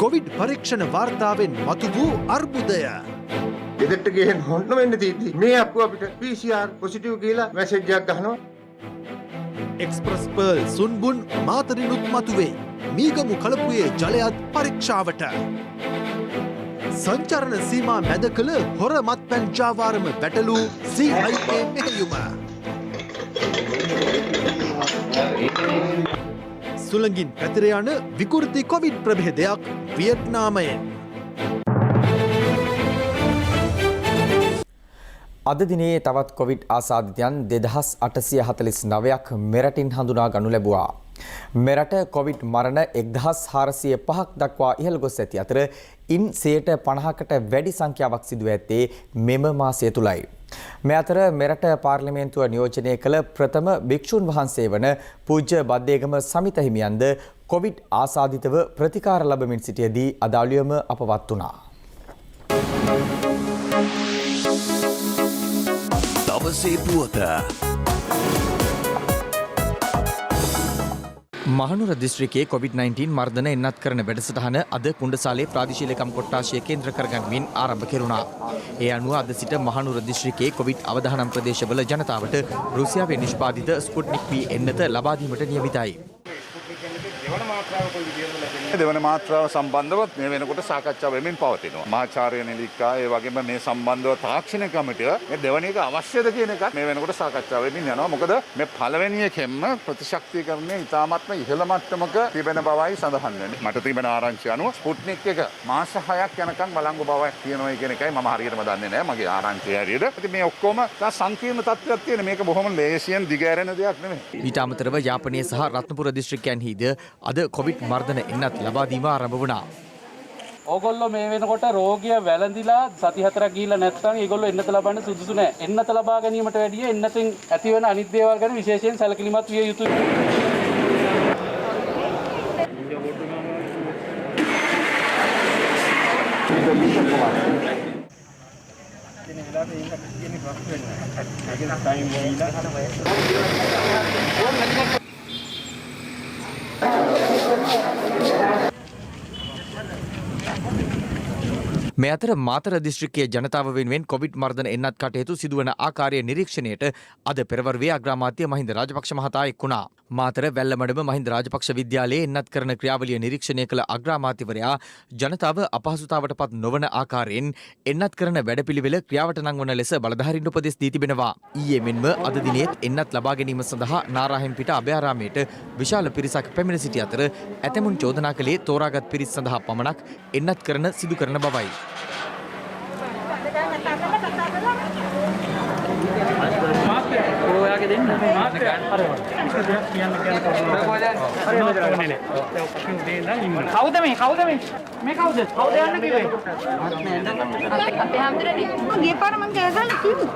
Covid පරීක්ෂණ වාර්තාවෙන් මතු වූ අර්බුදය. ගෙදරට ගිහින් හොන්න වෙන්න තියෙද්දි මේ අප්පු අපිට PCR පොසිටිව් කියලා මැසේජ් එකක් ගහනවා. Express pearl සුන්බුන් මාතරිනුත් මතුවේ. මීගමු කලපුවේ ජලයත් පරීක්ෂාවට. සංචරණ සීමා මැද කළ හොර මත්පැන් ජාවාරම වැටලූ CIA මෙහෙයුම. සුළඟින් පැතිර යන විකෘති කොවිඩ් ප්‍රභේදයක් වියට්නාමයෙන්. අද දිනේ තවත් කොවිඩ් ආසාදිතයන් 2849ක් මෙරටින් හඳුනා ගනු ලැබුවා. මෙරට කොවිඩ් මරණ 1405ක් දක්වා ඉහළ ගොස් ඇති අතර ඉන් 50%කට වැඩි සංඛ්‍යාවක් සිදුව ඇත්තේ මෙම මාසය තුලයි. මේ අතර මෙරට පාර්ලිමේන්තුව නියෝජනය කළ ප්‍රථම භික්ෂුන් වහන්සේ වන පූජ්‍ය බද්දේගම සමිත හිමියන්ද කොවිඩ් ආසාදිතව ප්‍රතිකාර ලබමින් සිටියදී අදාළියම අපවත් වුණා. දවසේ පුවත මහනුවර දිස්ත්‍රික්කයේ COVID-19 මර්ධන එන්නත් කරන වැඩසටහන අද කුණ්ඩසාලේ ප්‍රාදේශීය ලේකම් කොට්ටාශය කේන්ද්‍ර කරගනිමින් ආරම්භ කෙරුණා. ඒ අනුව අද සිට මහනුවර දිස්ත්‍රික්කයේ කොවිඩ් අවදානම් ප්‍රදේශවල ජනතාවට රුසියාවේ නිෂ්පාදිත ස්පුට්නික් V එන්නත ලබා දීමට නියමිතයි. දෙවන මාත්‍රාව සම්බන්ධව මේ වෙනකොට සාකච්ඡා වෙමින් පවතිනවා. මහාචාර්ය නිලිකා ඒ වගේම මේ සම්බන්ධව තාක්ෂණික කමිටුව මේ දෙවන එක අවශ්‍යද කියන එකත් මේ වෙනකොට සාකච්ඡා වෙමින් යනවා. මොකද මේ පළවෙනි එකෙන්ම ප්‍රතිශක්තිකරණය ඉතාමත්ම ඉහළ මට්ටමක තිබෙන බවයි සඳහන් වෙන්නේ. මට තිබෙන ආරංචිය අනුව ස්පුට්නික් එක මාස 6ක් යනකම් බලංගු බවක් තියෙනවා කියන එකයි මම හරියටම දන්නේ නැහැ. මගේ ආරංචිය හරියට. ඉතින් මේ ඔක්කොම තා සංකීර්ණ තත්ත්වයක් තියෙන මේක බොහොම ලේසියෙන් දිගෑරෙන දෙයක් නෙමෙයි. ඊට අමතරව යාපනයේ සහ රත්නපුර දිස්ත්‍රික්කයන්හිද අද කොවිඩ් මර්ධන එන්නත් ලබා දීම ආරම්භ වුණා. ඕගොල්ලෝ මේ වෙනකොට රෝගිය වැළඳිලා සති 4ක් ගිහිල්ලා නැත්නම් ඒගොල්ලෝ එන්නත ලබන්න සුදුසු නැහැ. එන්නත ලබා ගැනීමට වැඩිය එන්නතෙන් ඇතිවන අනිත් දේවල් ගැන විශේෂයෙන් සැලකිලිමත් විය යුතුයි. මේ අතර මාතර දිස්ත්‍රික්කයේ ජනතාව වෙනුවෙන් කොවිඩ් මර්ධන එන්නත් කටයුතු සිදුවන ආකාරය නිරීක්ෂණයට අද පෙරවරුවේ අග්‍රාමාත්‍ය මහින්ද රාජපක්ෂ මහතා එක් වුණා. මාතර වැල්ලමඩම මහින්ද රාජපක්ෂ විද්‍යාලයේ එන්නත් කරන ක්‍රියාවලිය නිරීක්ෂණය කළ අග්‍රාමාත්‍යවරයා ජනතාව අපහසුතාවට පත් නොවන ආකාරයෙන් එන්නත් කරන වැඩපිළිවෙල ක්‍රියාවට නංවන ලෙස බලධාරීන් උපදෙස් දී තිබෙනවා. ඊයේ මෙන්ම අද දිනේත් එන්නත් ලබා ගැනීම සඳහා නාරාහෙන්පිට අභයාරාමයට විශාල පිරිසක් පැමිණ සිටි අතර ඇතැමුන් චෝදනා කළේ තෝරාගත් පිරිස් සඳහා පමණක් එන්නත් කරන සිදු කරන බවයි. කවුද මේ? මේ කවුද? කවුද යන්න කිව්වේ? අපේ හැමදෙරේ ගිය පාර මං ගෑගන්න කිව්වා.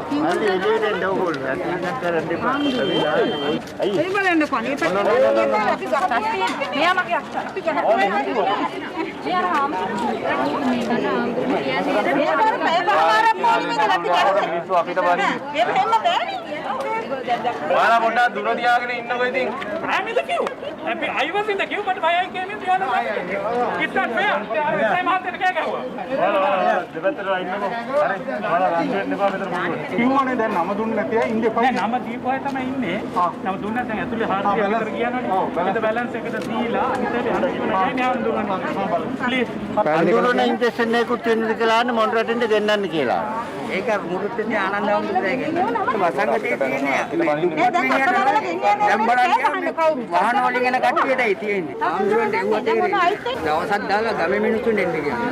ඒ බලන්න කොනේ පැත්තට අපි ගත්තා. මෙයා මගේ අක්කා. අපි ගහනවා. මෙයා අපිට බලන්න. මේ හැම බෑනේ. ඔයාලා පොඩ්ඩක් දුර තියාගෙන ඉන්නකෝ ඉතින්. I'm in the queue. I was in the queue but why I came in the other way? It's not fair. I'm out there ගෑගුවා. දෙපැත්තට ඉන්නකෝ. හරි. ඔයාලා රන් වෙන්න එපා මෙතන මොකද? කිව්වනේ දැන් නම දුන්නේ නැතිව ඉන්නේ එපා. නෑ නම දීපුවා තමයි ඉන්නේ. නම දුන්නේ නැත්නම් ඇතුලේ 400 විතර ගියානවනේ. ඒක බැලන්ස් එකට දීලා අනිතේ අනුගමනය නෑ දුන්නා. ප්ලීස්. අඳුරන ඉන්ජෙක්ෂන් එකකුත් වෙනද කියලා අන්න මොන්රටින්ද ගෙන්නන්න කියලා. ඒක මුරුත්තේ ආනන්ද වුණා කියන්නේ. වසංගතයේ තියෙන්නේ. දැන් බලන්න වාහන වලින් එන කට්ටියටයි තියෙන්නේ. ආම්දුරන්ට එව්වට දවසක් දාලා ගමේ මිනිස්සුන් එන්න කියනවා.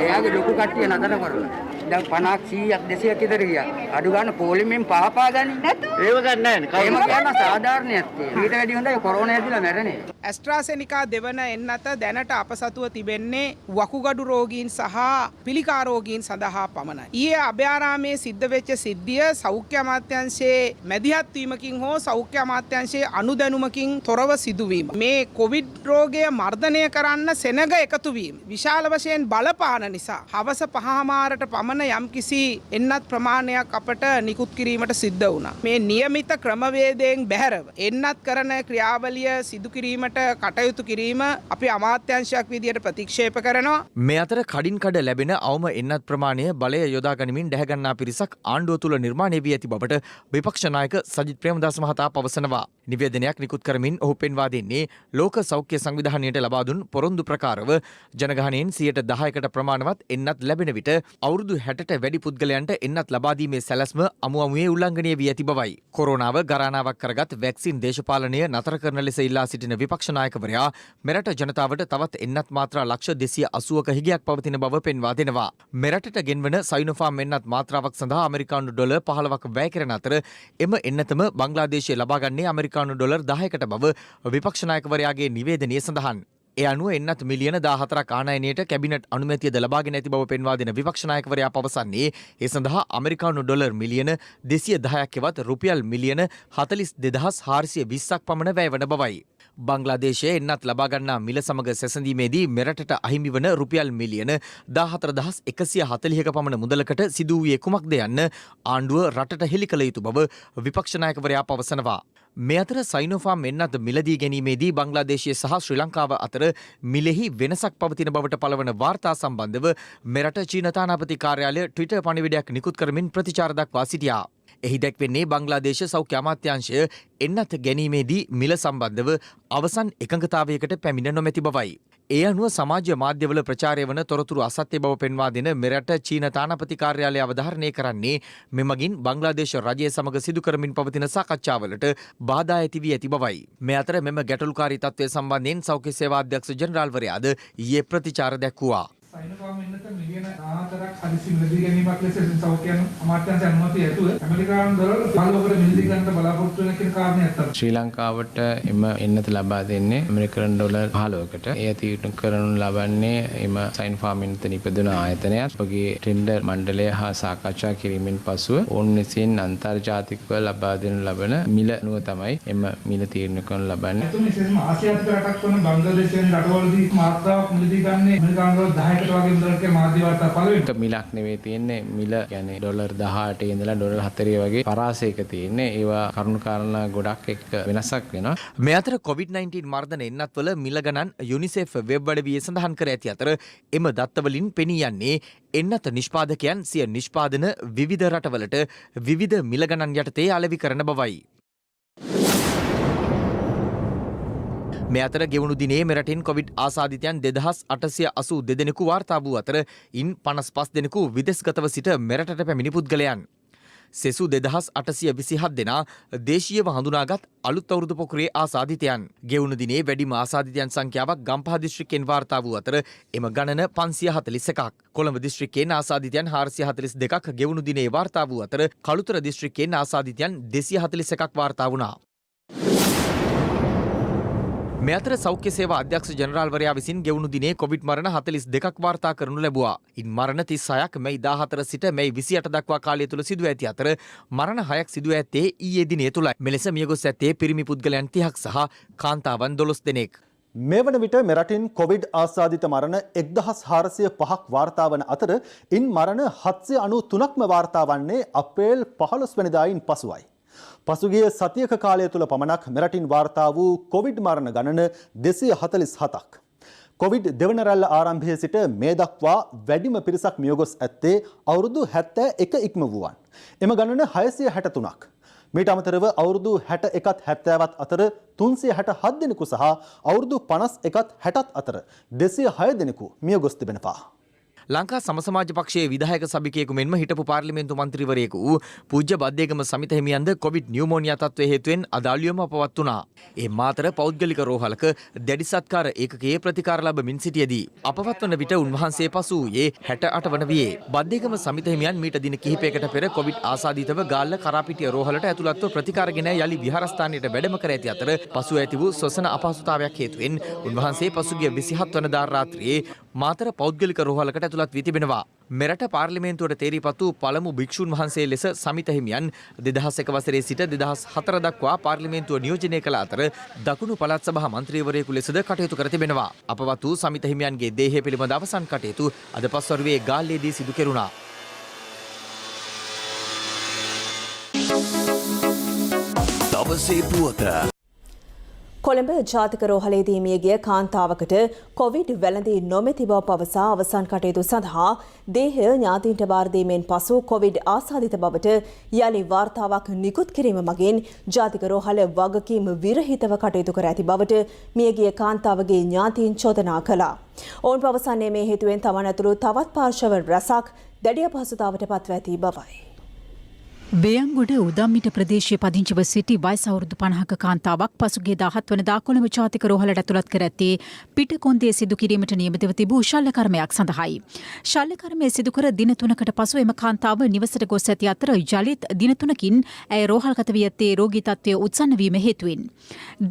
එයාගේ ලොකු කට්ටිය නතර කරලා. දැන් 50ක් 100ක් 200ක් විතර ගියා. අඩු ගන්න පොලිමෙන් පහපා ගන්නේ නැතු. ඒව ගන්න නැහැ. ඒම කියන සාධාරණයක් තියෙනවා. ඊට වැඩි හොඳයි කොරෝනා ඇදිලා මැරෙන්නේ. ඇස්ට්‍රාසෙනිකා දෙවන එන්නත දැනට අපසතුව තිබෙන්නේ වකුගඩු රෝගීන් සහ පිළිකා රෝගීන් සඳහා පමණයි. ඊයේ අභයාරාමයේ සිද්ධ වෙච්ච සිද්ධිය සෞඛ්‍ය අමාත්‍යාංශයේ මැදිහත් වීමකින් හෝ සෞඛ්‍ය අමාත්‍යාංශයේ අනුදැනුමකින් තොරව සිදුවීම. මේ කොවිඩ් රෝගය මර්ධනය කරන්න සෙනග එකතු වීම විශාල වශයෙන් බලපාන නිසා හවස 5:00ට පමණ යම්කිසි එන්නත් ප්‍රමාණයක් අපට නිකුත් කිරීමට සිද්ධ වුණා. මේ નિયમિત ක්‍රමවේදයෙන් බැහැරව එන්නත් කරන ක්‍රියාවලිය සිදු කිරීමට දැනට කටයුතු කිරීම අපි අමාත්‍යංශයක් විදියට ප්‍රතික්ෂේප කරනවා. මේ අතර කඩින් කඩ ලැබෙන අවම එන්නත් ප්‍රමාණය බලය යොදා ගනිමින් දැහැගන්නා පිරිසක් ආණ්ඩුව තුළ නිර්මාණය වී ඇති බවට විපක්ෂ නායක සජිත් ප්‍රේමදාස මහතා පවසනවා. නිවේදනයක් නිකුත් කරමින් ඔහු පෙන්වා දෙන්නේ ලෝක සෞඛ්‍ය සංවිධානයට ලබා දුන් පොරොන්දු ප්‍රකාරව ජනගහනයෙන් 10%කට ප්‍රමාණවත් එන්නත් ලැබෙන විට අවුරුදු 60ට වැඩි පුද්ගලයන්ට එන්නත් ලබා දීමේ සැලැස්ම අමුමුවේ උල්ලංඝනය වී ඇති බවයි. කොරෝනාව ගරානාවක් කරගත් වැක්සින් දේශපාලනය නතර කරන ලෙස ඉල්ලා සිටින විපක්ෂ නායකවරයා මෙරට ජනතාවට තවත් එන්නත් මාත්‍රා ලක්ෂ 280ක හිගයක් පවතින බව පෙන්වා දෙනවා. මෙරටට ගෙන්වන සයිනෝෆාම් එන්නත් මාත්‍රාවක් සඳහා ඇමරිකානු ඩොලර් 15ක වැය කරන අතර එම එන්නතම බංග්ලාදේශය ලබාගන්නේ ඇමරිකානු ඩොලර් 10කට බව විපක්ෂ නායකවරයාගේ නිවේදනයේ සඳහන්. ඒ අනුව එන්නත් මිලියන 14ක් ආනයනයට කැබිනට් අනුමැතියද ලබාගෙන ඇති බව පෙන්වා දෙන විපක්ෂ නායකවරයා පවසන්නේ ඒ සඳහා ඇමරිකානු ඩොලර් මිලියන 210ක් එවත් රුපියල් මිලියන 42420ක් පමණ වැය වන බවයි. බංග්ලාදේශයේ එන්නත් ලබා ගන්නා මිල සමග සැසඳීමේදී මෙරටට අහිමි වන රුපියල් මිලියන 14140ක පමණ මුදලකට සිදු වූයේ කුමක්ද යන්න ආණ්ඩුව රටට හෙළි කළ යුතු බව විපක්ෂ නායකවරයා පවසනවා. මේ අතර සයිනෝෆාම් එන්නත් මිලදී ගැනීමේදී බංග්ලාදේශය සහ ශ්‍රී ලංකාව අතර මිලෙහි වෙනසක් පවතින බවට පළවන වාර්තා සම්බන්ධව මෙරට චීන තානාපති කාර්යාලය ට්විටර් පණිවිඩයක් නිකුත් කරමින් ප්‍රතිචාර දක්වා සිටියා. එහි දැක්වෙන්නේ බංග්ලාදේශ සෞඛ්‍ය අමාත්‍යාංශය එන්නත් ගැනීමේදී මිල සම්බන්ධව අවසන් එකඟතාවයකට පැමිණ නොමැති බවයි. ඒ අනුව සමාජ මාධ්‍යවල ප්‍රචාරය වන තොරතුරු අසත්‍ය බව පෙන්වා දෙන මෙරට චීන තානාපති කාර්යාලය අවධාරණය කරන්නේ මෙමගින් බංග්ලාදේශ රජය සමග සිදු කරමින් පවතින සාකච්ඡාවලට බාධා ඇති වී ඇති බවයි. මේ අතර මෙම ගැටලුකාරී තත්ත්වය සම්බන්ධයෙන් සෞඛ්‍ය සේවා අධ්‍යක්ෂ ජෙනරාල්වරයාද ඊයේ ප්‍රතිචාර දැක්වුවා. සයිනෝෆාම් එන්නත මිලියන 14ක් හදිසි මිලදී ගැනීමක් ලෙස සෞඛ්‍ය අමාත්‍යාංශ අනුමැතිය ඇතුව ඇමරිකානු ඩොලර් 15කට මිලදී ගන්නට බලාපොරොත්තු වෙන කියන කාරණේ ඇත්තද? ශ්‍රී ලංකාවට එම එන්නත ලබා දෙන්නේ ඇමරිකානු ඩොලර් 15කට. එය තීරණය කරනු ලබන්නේ එම සයිනෝෆාම් එන්නත නිපදවන ආයතනයත් ඔබගේ ටෙන්ඩර් මණ්ඩලය හා සාකච්ඡා කිරීමෙන් පසුව ඔවුන් විසින් අන්තර්ජාතිකව ලබා දෙනු ලබන මිල අනුව තමයි එම මිල තීරණය කරනු ලබන්නේ. විශේෂයෙන්ම ආසියාතික රටක් වන බංග්ලාදේශ වැනි රටවලදී මාත්‍රාවක් මිලදී ගන්නේ ඇමරිකානු ඩොලර් 10කට වගේ මුදලක මාධ්‍ය වාර්තා පළවෙනි මිලක් නෙවෙයි තියෙන්නේ. මිල කියන්නේ ඩොලර් 18 ඉඳලා ඩොලර් 4 වගේ පරාසයක තියෙන්නේ. ඒවා කරුණු කාරණා ගොඩක් එක්ක වෙනසක් වෙනවා. මේ අතර COVID-19 මර්ධන එන්නත්වල මිල ගණන් යුනිසෙෆ් වෙබ් අඩවියේ සඳහන් කර ඇති අතර එම දත්තවලින් පෙනී යන්නේ එන්නත නිෂ්පාදකයන් සිය නිෂ්පාදන විවිධ රටවලට විවිධ මිල ගණන් යටතේ අලෙවි කරන බවයි. මේ අතර ගෙවුණු දිනේ මෙරටින් කොවිඩ් ආසාදිතයන් 2882 දෙනෙකු වාර්තා වූ අතර ඉන් 55 දෙනෙකු විදේශගතව සිට මෙරටට පැමිණි පුද්ගලයන්. සෙසු 2827 දෙනා දේශීයව හඳුනාගත් අලුත් අවුරුදු පොකුරේ ආසාදිතයන්. ගෙවුණු දිනේ වැඩිම ආසාදිතයන් සංඛ්‍යාවක් ගම්පහ දිස්ත්‍රික්කයෙන් වාර්තා වූ අතර එම ගණන 541ක්. කොළඹ දිස්ත්‍රික්කයෙන් ආසාදිතයන් 442ක් ගෙවුණු දිනේ වාර්තා වූ අතර කළුතර දිස්ත්‍රික්කයෙන් ආසාදිතයන් 241ක් වාර්තා වුණා. මේ අතර සෞඛ්‍ය සේවා අධ්‍යක්ෂ ජෙනරාල්වරයා විසින් ගෙවුණු දිනේ කොවිඩ් මරණ 42ක් වාර්තා කරනු ලැබුවා. ඉන් මරණ 36ක් මැයි 14 සිට මැයි 28 දක්වා කාලය තුල සිදු ඇති අතර මරණ 6ක් සිදු ඇත්තේ ඊයේ දිනේ තුලයි. මෙලෙස මියගොස් ඇත්තේ පිරිමි පුද්ගලයන් 30ක් සහ කාන්තාවන් 12 දෙනෙක්. මේ වන විට මෙරටින් කොවිඩ් ආසාදිත මරණ 1405ක් වාර්තා වන අතර ඉන් මරණ 793ක්ම වාර්තා වන්නේ අප්‍රේල් 15 වෙනිදායින් පසුවයි. පසුගිය සතියක කාලය තුළ පමණක් මෙරටින් වාර්තා වූ කොවිඩ් මරණ ගණන 247ක්. කොවිඩ් දෙවන රැල්ල ආරම්භයේ සිට මේ දක්වා වැඩිම පිරිසක් මියගොස් ඇත්තේ අවුරුදු 71 ඉක්ම වූවන්. එම ගණන 663ක්. මීට අමතරව අවුරුදු 61ත් 70ත් අතර 367 දෙනෙකු සහ අවුරුදු 51ත් 60ත් අතර 206 දෙනෙකු මියගොස් තිබෙනවා. ලංකා සමසමාජ පක්ෂයේ විධායක සභිකයෙකු මෙන්ම හිටපු පාර්ලිමේන්තු මන්ත්‍රීවරයෙකු වූ පූජ්‍ය බද්දේගම සමිත හිමියන්ද කොවිඩ් නියුමෝනියා තත්ත්වයේ හේතුවෙන් අදාළියම අපවත් වුණා. ඒ මාතර පෞද්ගලික රෝහලක දැඩි සත්කාර ඒකකයේ ප්‍රතිකාර ලැබමින් සිටියේදී අපවත් වන විට උන්වහන්සේ පසු වූයේ 68 වන වියේ. බද්දේගම සමිත හිමියන් මීට දින කිහිපයකට පෙර කොවිඩ් ආසාදිතව ගාල්ල කරාපිටිය රෝහලට ඇතුළත්ව ප්‍රතිකාරගෙන යලි විහාරස්ථානයට වැඩම කර ඇති අතර පසු ඇති වූ ශ්වසන අපහසුතාවයක් හේතුවෙන් උන්වහන්සේ පසුගිය 27 වනදා රාත්‍රියේ මාතර පෞද්ගලික රෝහලකට ඇතුළත් වී තිබෙනවා. මෙරට පාර්ලිමේන්තුවට තේරීපත් වූ පළමු භික්ෂුන් වහන්සේ ලෙස සමිත හිමියන් 2001 වසරේ සිට 2004 දක්වා පාර්ලිමේන්තුව නියෝජනය කළ අතර දකුණු පළාත් සභා මන්ත්‍රීවරයෙකු ලෙසද කටයුතු කර තිබෙනවා. අපවත් වූ සමිත හිමියන්ගේ දේහය පිළිබඳ අවසන් කටයුතු අද පස්වරුවේ ගාල්ලේදී සිදු කෙරුණා. දවසේ පුවත කොළඹ ජාතික රෝහලේදී මියගිය කාන්තාවකට කොවිඩ් වැළඳී නොමැති බව පවසා අවසන් කටයුතු සඳහා දේහය ඥාතීන්ට බාර දීමෙන් පසු කොවිඩ් ආසාදිත බවට යලි වාර්තාවක් නිකුත් කිරීම මගින් ජාතික රෝහල වගකීම් විරහිතව කටයුතු කර ඇති බවට මියගිය කාන්තාවගේ ඥාතීන් චෝදනා කළා. ඔවුන් පවසන්නේ මේ හේතුවෙන් තමන් ඇතුළු තවත් පාර්ශව රැසක් දැඩි අපහසුතාවට පත්ව ඇති බවයි. වේයන්ගොඩ උදම්මිට ප්‍රදේශයේ පදිංචිව සිටි වයස අවුරුදු 50ක කාන්තාවක් පසුගිය 17 වනදා කොළඹ ජාතික රෝහලට ඇතුළත් කර ඇත්තේ පිටකොන්දේ සිදු කිරීමට නියමිතව තිබූ ශල්‍ය කර්මයක් සඳහායි. ශල්‍ය කර්මය සිදු කර දින 3කට පසු එම කාන්තාව නිවසට ගොස් ඇති අතර යලිත් දින 3කින් ඇය රෝහල්ගත වී ඇත්තේ රෝගී තත්ත්වය උත්සන්න වීම හේතුවෙන්.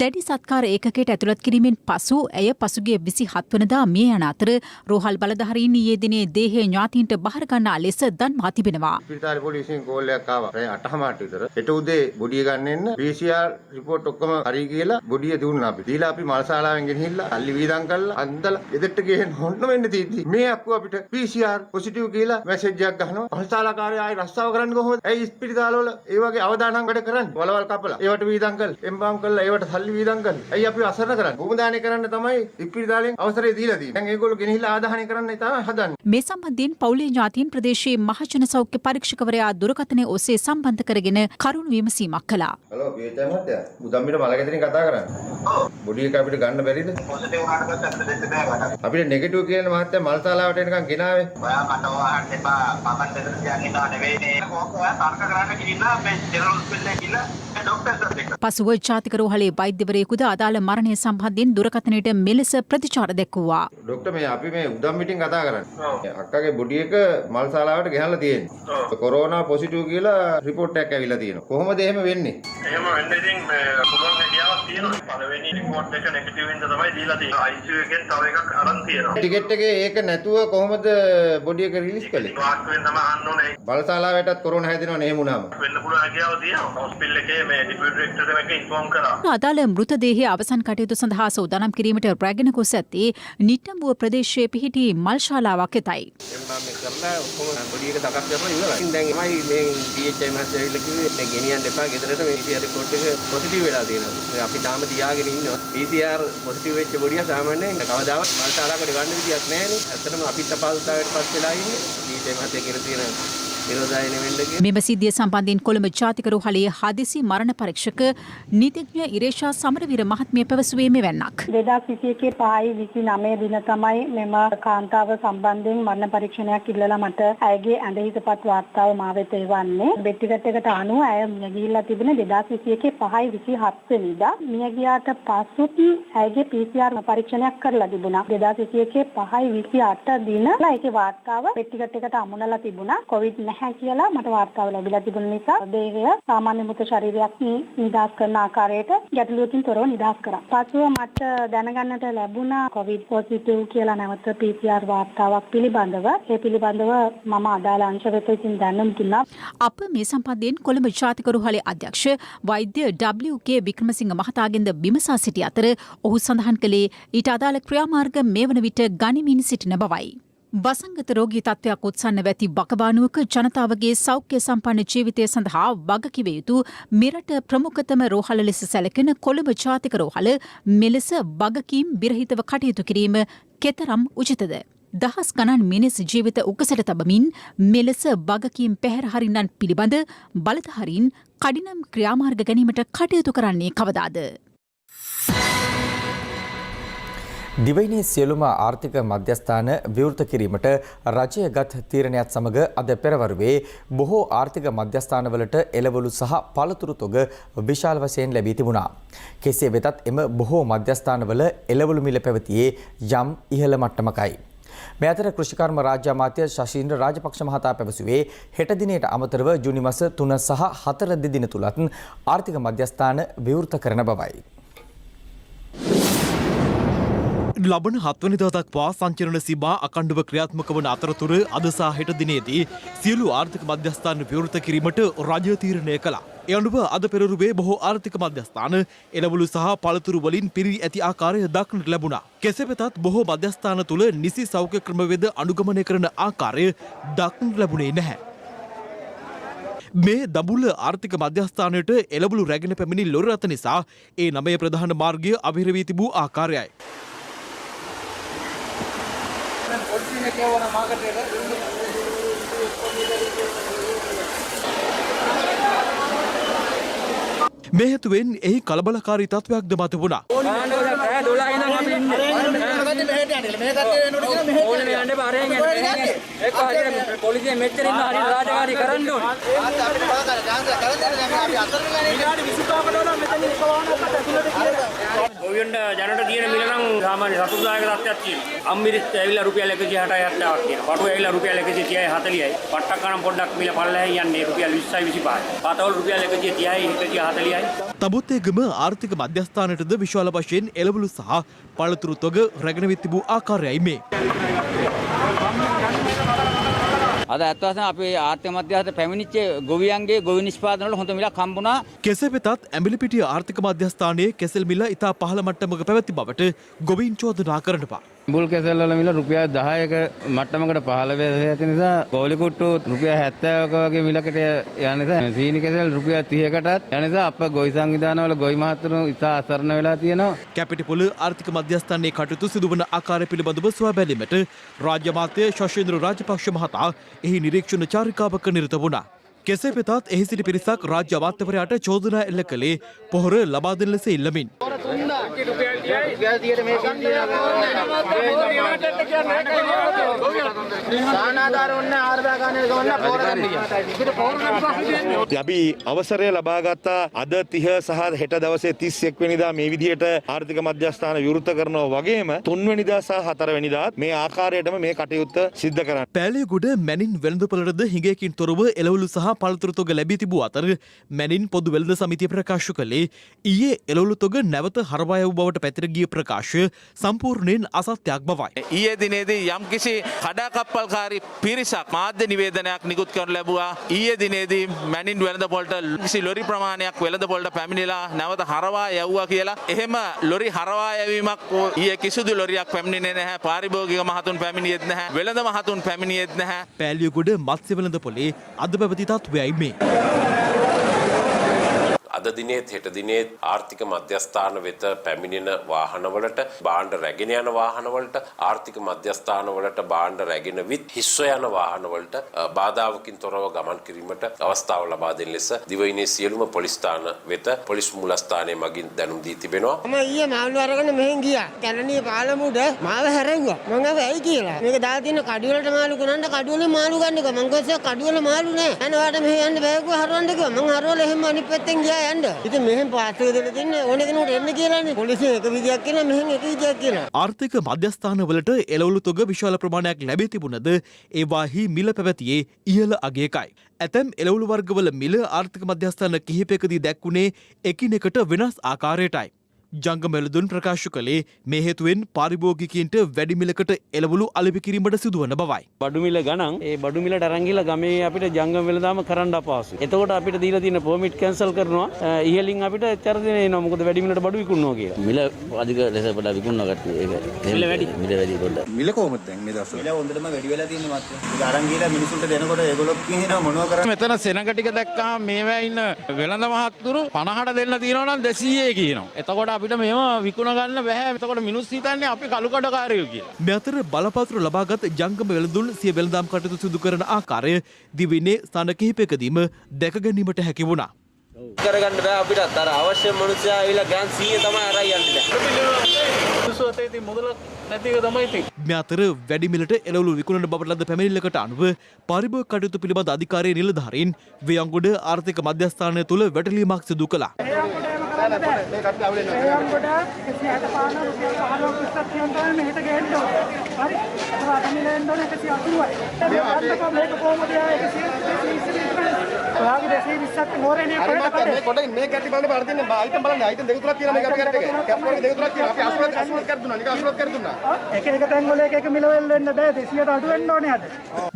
දැඩි සත්කාර ඒකකයට ඇතුළත් කිරීමෙන් පසු ඇය පසුගිය 27 වනදා මිය යන අතර රෝහල් බලධාරීන් ඊයේ දිනේ දේහය ඥාතීන්ට බහර ගන්නා ලෙස දන්වා තිබෙනවා. පිරිතාලේ පොලිසියෙන් කෝල් එකක් ආවා. රෑ 8:00 විතර. හෙට උදේ බොඩිය ගන්න එන්න PCR රිපෝට් ඔක්කොම හරි කියලා බොඩිය දුන්නා අපි. දීලා අපි මල්ශාලාවෙන් ගෙනහිල්ලා අල්ලි වීදම් කරලා අන්දලා ගෙදරට ගෙහෙන්න හොන්න වෙන්න තීත්ති. මේ අක්කු අපිට PCR පොසිටිව් කියලා මැසේජ් එකක් ගහනවා. මල්ශාලාකාරයා ආයි රස්සාව කරන්න කොහොමද? ඇයි ස්පිරිතාල වල ඒ වගේ අවදානම් වැඩ කරන්නේ? වලවල් කපලා ඒවට වීදම් කරලා එම්බාම් කරලා ඒවට සල්ලි වීදම් කරලා. ඇයි අපි අසරණ කරන්නේ? භූමදානය කරන්න තමයි ස්පිරිතාලෙන් අවසරය දීලා තියෙන්නේ. දැන් ඒගොල්ලෝ ගෙනහිල්ලා ආදාහනය කරන්නයි තමයි හදන්නේ. මේ සම්බන්ධයෙන් පවුලේ ඥාතීන් ප්‍රදේශයේ මහජන සෞඛ්‍ය පරීක්ෂකවරයා දුරකථනයේ ඔස්සේ සම්බන්ධ කරගෙන කරුණු විමසීමක් කළා. හලෝ පීඑච් මහත්තයා. උදම්මිට මලගෙදරින් කතා කරන්නේ. බොඩි එක අපිට ගන්න බැරිද? පොසිටිව් වුණාට පස්සේ අපිට දෙන්න බෑ මට. අපිට නෙගටිව් කියන මහත්තයා මල්ශාලාවට එනකන් ගෙනාවේ. ඔයා මට වහන්න එපා. මම දෙන්න තියන්නේ නෙවෙයි නේ. කොහොමද ඔයා තර්ක කරන්න ගිහිල්ලා මේ ජෙනරල් හොස්පිටල් එකේ ගිහිල්ලා මේ ડોක්ටර්ස්ලා එක්ක. පසුව ජාතික රෝහලේ වෛද්‍යවරයෙකුද අදාළ මරණය සම්බන්ධයෙන් දුරකථනයට මෙලෙස ප්‍රතිචාර දැක්වුවා. ડોක්ටර් මේ අපි මේ උදම්මිටින් කතා කරන්නේ. අක්කගේ බොඩි එක මල්ශාලාවට ගෙනල්ලා තියෙන්නේ. කොරෝනා පොසිටිව් කියලා රිපෝට් එකක් ඇවිල්ලා තියෙනවා. කොහොමද එහෙම වෙන්නේ? එහෙම වෙන්නේ ඉතින් මේ පුළුවන් හැකියාවක් තියෙනවා. පළවෙනි රිපෝට් එක නෙගටිව් වෙනද තමයි දීලා තියෙන්නේ. ICU එකෙන් තව එකක් අරන් තියෙනවා. ටිකට් එකේ ඒක නැතුව කොහොමද බොඩි එක රිලීස් කළේ? වාස්තුවෙන් තමයි අහන්න ඕනේ. මල්ශාලාවටත් කොරෝනා හැදෙනව නෙහෙම වුණාම. වෙන්න පුළුවන් හැකියාව තියෙනවා. හොස්පිටල් එකේ මේ ඩිපියුටි ඩිරෙක්ටර් එකෙන් ඉන්ෆෝම් කරා. අදාළ මෘතදේහය අවසන් කටයුතු සඳහා සූදානම් කිරීමට රැගෙන ගොස් ඇත්තේ නිට්ටඹුව ප්‍රදේශයේ පිහිටි මල්ශාලාවක් එතයි. එම්බාම් කරලා ඔක්කොම බොඩි එක සකස් කරලා ඉවරයි. දැන් එමයි මේ PHI මහත්තයා ඇවිල්ලා කිව්වේ මේ ගෙනියන්න එපා ගෙදරට මේ PCR රිපෝට් එක පොසිටිව් වෙලා තියෙනවා. අපි තාම තියාගෙන ඉන්නවා. PCR පොසිටිව් වෙච්ච බොඩිය සාමාන්‍යයෙන් කවදාවත් මල්ශාලාවකට ගන්න විදියක් නැහැ නේ. ඇත්තටම අපිත් අපහසුතාවයට පත් වෙලා ඉන්නේ. PHI මහත්තයා කියලා තියෙන මෙම සිද්ධිය සම්බන්ධයෙන් කොළඹ ජාතික රෝහලේ හදිසි මරණ පරීක්ෂක නීතිඥ ඉරේෂා සමරවීර මහත්මිය පැවසුවේ මෙවැන්නක්. 2021 5/29 දින තමයි මෙම කාන්තාව සම්බන්ධයෙන් මරණ පරීක්ෂණයක් ඉල්ලලා මට ඇයගේ ඇඳ හිතපත් වාර්තාව මා වෙත එවන්නේ. බෙට්ටිකට් එකට අනුව ඇය මිය ගිහිල්ලා තිබෙන 2021 5/27 වෙනිදා. මිය ගියාට පසුත් ඇයගේ PCR පරීක්ෂණයක් කරලා තිබුණා. 2021 5/28 දින ඒකේ වාර්තාව බෙට්ටිකට් එකට අමුණලා තිබුණා. කොවිඩ් නැහැ කියලා මට වාර්තාව ලැබිලා තිබුණ නිසා දේහය සාමාන්‍ය මృత ශරීරයක් නිදහස් කරන ආකාරයට ගැටලුවකින් තොරව නිදහස් කරා. පසුව මට දැනගන්නට ලැබුණා කොවිඩ් පොසිටිව් කියලා නැවත PCR වාර්තාවක් පිළිබඳව. ඒ පිළිබඳව මම අදාළ අංශ වෙත ඉතින් දැනුම් දුන්නා. අප මේ සම්බන්ධයෙන් කොළඹ ජාතික රෝහලේ අධ්‍යක්ෂ වෛද්‍ය WK වික්‍රමසිංහ මහතාගෙන්ද විමසා සිටි අතර ඔහු සඳහන් කළේ ඊට අදාළ ක්‍රියාමාර්ග මේ වන විට ගනිමින් සිටින බවයි. වසංගත රෝගී තත්ත්වයක් උත්සන්න වැති බකබානුවක ජනතාවගේ සෞඛ්‍ය සම්පන්න ජීවිතය සඳහා වගකිව යුතු මෙරට ප්‍රමුඛතම රෝහල ලෙස සැලකෙන කොළඹ ජාතික රෝහල මෙලෙස වගකීම් විරහිතව කටයුතු කිරීම කෙතරම් උචිතද? දහස් ගණන් මිනිස් ජීවිත උකසට තබමින් මෙලෙස වගකීම් පැහැර හරින්නන් පිළිබඳ බලධාරීන් කඩිනම් ක්‍රියාමාර්ග ගැනීමට කටයුතු කරන්නේ කවදාද? දිවයිනේ සියලුම ආර්ථික මධ්‍යස්ථාන විවෘත කිරීමට රජය ගත් තීරණයත් සමග අද පෙරවරුවේ බොහෝ ආර්ථික මධ්‍යස්ථානවලට එළවලු සහ පළතුරු තොග විශාල වශයෙන් ලැබී තිබුණා. කෙසේ වෙතත් එම බොහෝ මධ්‍යස්ථානවල එළවලු මිල පැවතියේ යම් ඉහළ මට්ටමකයි. මේ අතර කෘෂිකර්ම රාජ්‍ය අමාත්‍ය ශෂීන්ද්‍ර රාජපක්ෂ මහතා පැවසුවේ හෙට දිනයට අමතරව ජූනි මාස 3 සහ 4 දින තුලත් ආර්ථික මධ්‍යස්ථාන විවෘත කරන බවයි. ලබන 7 වෙනිදා දක්වා සංචලන සීමා අඛණ්ඩව ක්‍රියාත්මක වන අතරතුර අද සහ හෙට දිනේදී සියලු ආර්ථික මධ්‍යස්ථාන විවෘත කිරීමට රජය තීරණය කළා. ඒ අනුව අද පෙරළුවේ බොහෝ ආර්ථික මධ්‍යස්ථාන එළවලු සහ පළතුරු වලින් පිරී ඇති ආකාරය දක්නට ලැබුණා. කෙසේ වෙතත් බොහෝ මධ්‍යස්ථාන තුල නිසි සෞඛ්‍ය ක්‍රමවේද අනුගමනය කරන ආකාරය දක්නට ලැබුණේ නැහැ. මේ දඹුල්ල ආර්ථික මධ්‍යස්ථානයට එළවලු රැගෙන පැමිණි ලොරි රථ නිසා ඒ 9 ප්‍රධාන මාර්ගය අභිහිර වී තිබූ ආකාරයයි. මේ හේතුවෙන් එහි කලබලකාරී තත්ත්වයක්ද මත වුණා. ඔයයන්ට ජනට තියෙන මිල නම් සාමාන්‍ය සතුටුදායක තත්ත්වයක් තියෙනවා. අම්මිරිත් ඇවිල්ලා රුපියල් 160යි 70ක් තියෙනවා. පටු ඇවිල්ලා රුපියල් 130යි 40යි. පට්ටක් ගන්න පොඩ්ඩක් මිල පල්ලෙහායි යන්නේ රුපියල් 20යි 25යි. පතවල රුපියල් 130යි 140යි. තබුත්තේගම ආර්ථික මධ්‍යස්ථානයටද විශාල වශයෙන් එළවලු සහ පළතුරු තොග රැගෙන විත් තිබූ ආකාරයයි මේ. අද ඇත්ත වශයෙන්ම අපේ ආර්ථික මධ්‍යස්ථානයට පැමිණිච්ච ගොවියන්ගේ ගොවි නිෂ්පාදන වල හොඳ මිලක් හම්බුණා. කෙසේ වෙතත් ඇඹිලිපිටිය ආර්ථික මධ්‍යස්ථානයේ කෙසෙල් මිල ඉතා පහළ මට්ටමක පැවති බවට ගොවීන් චෝදනා කරනවා. බුල් කෙසෙල් වල මිල රුපියල් 10ක මට්ටමකට පහළ වෙලා ඇති නිසා කෝලි කුට්ටු රුපියල් 70ක වගේ මිලකට යන නිසා සීනි කෙසෙල් රුපියල් 30කටත් යන නිසා අප ගොවි සංවිධානවල ගොවි මහත්තුරු ඉතා අසරණ වෙලා තියෙනවා. කැපිටිපොළ ආර්ථික මධ්‍යස්ථානයේ කටයුතු සිදුවන ආකාරය පිළිබඳව සොයා බැලීමට රාජ්‍ය අමාත්‍ය ශෂීන්ද්‍ර රාජපක්ෂ මහතා එහි නිරීක්ෂණ චාරිකාවක නිරත වුණා. කෙසේ වෙතත් එහි සිටි පිරිසක් රාජ්‍ය අමාත්‍යවරයාට චෝදනා එල්ල කළේ පොහොර ලබා දෙන ලෙස ඉල්ලමින්. අපි අවසරය ලබාගත්තා අද 30 සහ හෙට දවසේ 31 වෙනිදා මේ විදිහට ආර්ථික මධ්‍යස්ථාන විවෘත කරනවා වගේම 3 වෙනිදා සහ 4 වෙනිදාත් මේ ආකාරයටම මේ කටයුත්ත සිද්ධ කරන්න. පෑලියගොඩ මැනින් වෙළඳපොළටද හිඟයකින් තොරව එළවලු සහ පළතුරු තොග ලැබී තිබූ අතර මැනින් පොදු වෙළඳ සමිතිය ප්‍රකාශ කළේ ඊයේ එළවලු තොග නැවත හරවා යවූ බවට පැතිර ගිය ප්‍රකාශය සම්පූර්ණයෙන් අසත්‍යයක් බවයි. ඊයේ දිනේදී යම්කිසි කඩාකප්පල්කාරී පිරිසක් මාධ්‍ය නිවේදනයක් නිකුත් කරනු ලැබුවා. ඊයේ දිනේදී මැනින් වෙළඳපොළට කිසි ලොරි ප්‍රමාණයක් වෙළඳපොළට පැමිණිලා නැවත හරවා යවුවා කියලා. එහෙම ලොරි හරවා යැවීමක් ඊයේ කිසිදු ලොරියක් පැමිණෙන්නේ නැහැ. පාරිභෝගික මහතුන් පැමිණියෙත් නැහැ. වෙළඳ මහතුන් පැමිණියෙත් නැහැ. පෑලියගොඩ මත්ස්‍ය වෙළඳපොලේ අද පැවති තත්ත්වයයි මේ. අද දිනේත් හෙට දිනේත් ආර්ථික මධ්‍යස්ථාන වෙත පැමිණෙන වාහනවලට භාණ්ඩ රැගෙන යන වාහනවලට ආර්ථික මධ්‍යස්ථානවලට භාණ්ඩ රැගෙන විත් හිස්ව යන වාහනවලට බාධාවකින් තොරව ගමන් කිරීමට අවස්ථාව ලබා දෙන ලෙස දිවයිනේ සියලුම පොලිස් ස්ථාන වෙත පොලිස් මූලස්ථානයේ මගින් දැනුම් දී තිබෙනවා. මම ඊයේ මාළු අරගෙන මෙහෙන් ගියා. කැලණිය පාලමුඩ මාව හැරෙව්වා. මම ඇයි කියලා. මේක දාලා තියෙන කඩු වලට මාළු කරන්න කඩු වල මාළු ගන්නකෝ. මං ගොස්සේ කඩු වල මාළු නෑ. යනවාට මෙහෙ යන්න බෑකෝ හරවන්න කිව්වා. මං හරවලා එහෙම අනිත් පැත්තෙන් ගියා. ඉතින් මෙහෙන් පාස් එක දෙන්න තින්නේ ඕන කෙනෙකුට එන්න කියලානේ. පොලිසිය එක විදියක් කියනවා මෙහෙන් එක විදියක් කියනවා. ආර්ථික මධ්‍යස්ථානවලට එළවලු තොග විශාල ප්‍රමාණයක් ලැබී තිබුණද ඒවාහි මිල පැවතියේ ඉහළ අගයකයි. ඇතැම් එළවලු වර්ගවල මිල ආර්ථික මධ්‍යස්ථාන කිහිපයකදී දැක්වුණේ එකිනෙකට වෙනස් ආකාරයටයි. ජංගම වෙළඳුන් ප්‍රකාශ කළේ මේ හේතුවෙන් පාරිභෝගිකයින්ට වැඩි මිලකට එළවලු අලෙවි කිරීමට සිදුවන බවයි. බඩු මිල ගණන් ඒ බඩු මිලට අරන් ගිහලා ගමේ අපිට ජංගම වෙළඳාම කරන්න අපහසුයි. එතකොට අපිට දීලා තියෙන පර්මිට් කැන්සල් කරනවා. ඉහලින් අපිට එච්චර දෙන එනවා. මොකද වැඩි මිලට බඩු විකුණනවා කියලා. මිල අධික ලෙස පොඩ්ඩක් විකුණනවා කට්ටිය. ඒක මිල වැඩි. මිල වැඩි පොඩ්ඩක්. මිල කොහොමද දැන් මේ දවස්වල? මිල හොඳටම වැඩි වෙලා තියෙනවා මාත්. ඒක අරන් ගිහලා මිනිසුන්ට දෙනකොට ඒගොල්ලෝ කියනවා මොනවා කරන්නේ? මෙතන සෙනඟ ටික දැක්කම මේවා ඉන්න වෙළඳ මහත්තුරු 50ට දෙන්න තියෙනවා නම් 200 කියනවා. එතකොට අපිට මේව ගන්න බැහැ. එතකොට මිනිස්සු හිතන්නේ අපි කළුකඩකාරයෝ කියලා. මේ අතර බලපත්‍ර ලබාගත් ජංගම වෙළඳුන් සිය වෙළඳාම් කටයුතු සිදු කරන ආකාරය දිවිනේ ස්ථාන කිහිපයකදීම දැක ගැනීමට හැකි වුණා. කරගන්න බෑ අපිට. අර අවශ්‍ය මිනිස්සයා ආවිලා ග්‍රෑන් 100 තමයි අරයි යන්නේ දැන්. මේ අතර වැඩි මිලට එළවලු විකුණන බවට ලද පැමිණිල්ලකට අනුව පාරිභෝගික කටයුතු පිළිබඳ අධිකාරිය නිලධාරීන් වේයන්ගොඩ ආර්ථික මධ්‍යස්ථානය තුළ වැටලීමක් සිදු කළා.